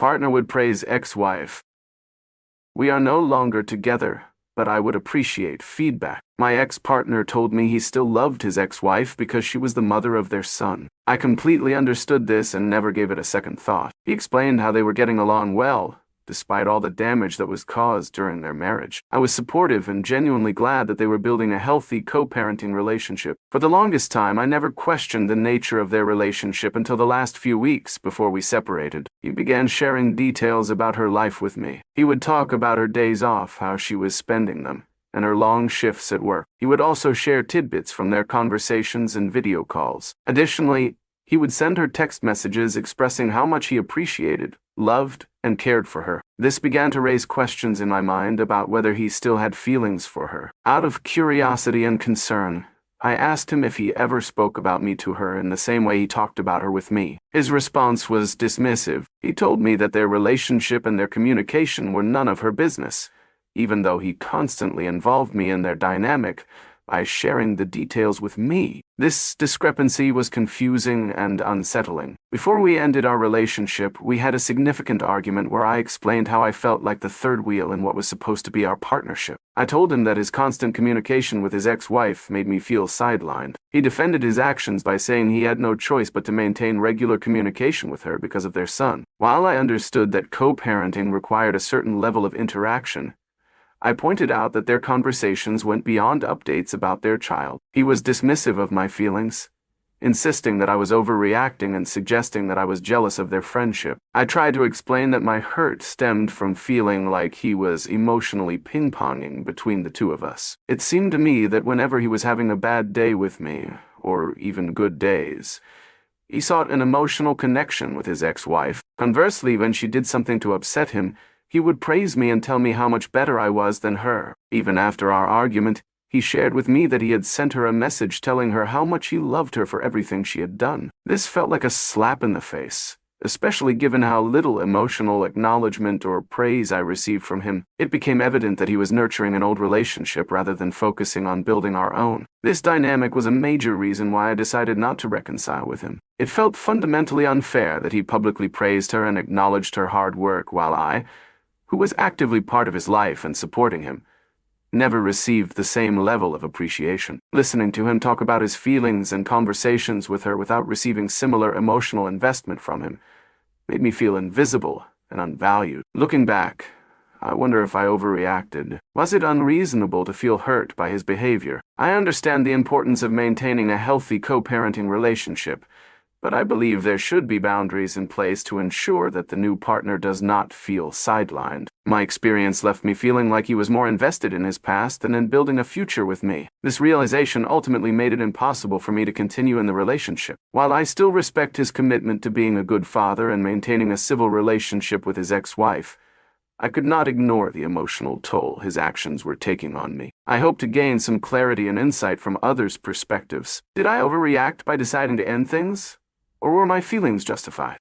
Partner would praise ex-wife. We are no longer together, but I would appreciate feedback. My ex-partner told me he still loved his ex-wife because she was the mother of their son. I completely understood this and never gave it a second thought. He explained how they were getting along well, despite all the damage that was caused during their marriage. I was supportive and genuinely glad that they were building a healthy co-parenting relationship. For the longest time, I never questioned the nature of their relationship until the last few weeks before we separated. He began sharing details about her life with me. He would talk about her days off, how she was spending them, and her long shifts at work. He would also share tidbits from their conversations and video calls. Additionally, he would send her text messages expressing how much he appreciated, loved, and cared for her. This began to raise questions in my mind about whether he still had feelings for her. Out of curiosity and concern, I asked him if he ever spoke about me to her in the same way he talked about her with me. His response was dismissive. He told me that their relationship and their communication were none of her business, even though he constantly involved me in their dynamic by sharing the details with me. This discrepancy was confusing and unsettling. Before we ended our relationship, we had a significant argument where I explained how I felt like the third wheel in what was supposed to be our partnership. I told him that his constant communication with his ex-wife made me feel sidelined. He defended his actions by saying he had no choice but to maintain regular communication with her because of their son. While I understood that co-parenting required a certain level of interaction, I pointed out that their conversations went beyond updates about their child. He was dismissive of my feelings, insisting that I was overreacting and suggesting that I was jealous of their friendship. I tried to explain that my hurt stemmed from feeling like he was emotionally ping-ponging between the two of us. It seemed to me that whenever he was having a bad day with me, or even good days, he sought an emotional connection with his ex-wife. Conversely, when she did something to upset him, he would praise me and tell me how much better I was than her. Even after our argument, he shared with me that he had sent her a message telling her how much he loved her for everything she had done. This felt like a slap in the face, especially given how little emotional acknowledgement or praise I received from him. It became evident that he was nurturing an old relationship rather than focusing on building our own. This dynamic was a major reason why I decided not to reconcile with him. It felt fundamentally unfair that he publicly praised her and acknowledged her hard work while I, who was actively part of his life and supporting him, never received the same level of appreciation. Listening to him talk about his feelings and conversations with her without receiving similar emotional investment from him made me feel invisible and unvalued. Looking back, I wonder if I overreacted. Was it unreasonable to feel hurt by his behavior? I understand the importance of maintaining a healthy co-parenting relationship, but I believe there should be boundaries in place to ensure that the new partner does not feel sidelined. My experience left me feeling like he was more invested in his past than in building a future with me. This realization ultimately made it impossible for me to continue in the relationship. While I still respect his commitment to being a good father and maintaining a civil relationship with his ex-wife, I could not ignore the emotional toll his actions were taking on me. I hope to gain some clarity and insight from others' perspectives. Did I overreact by deciding to end things? Or were my feelings justified?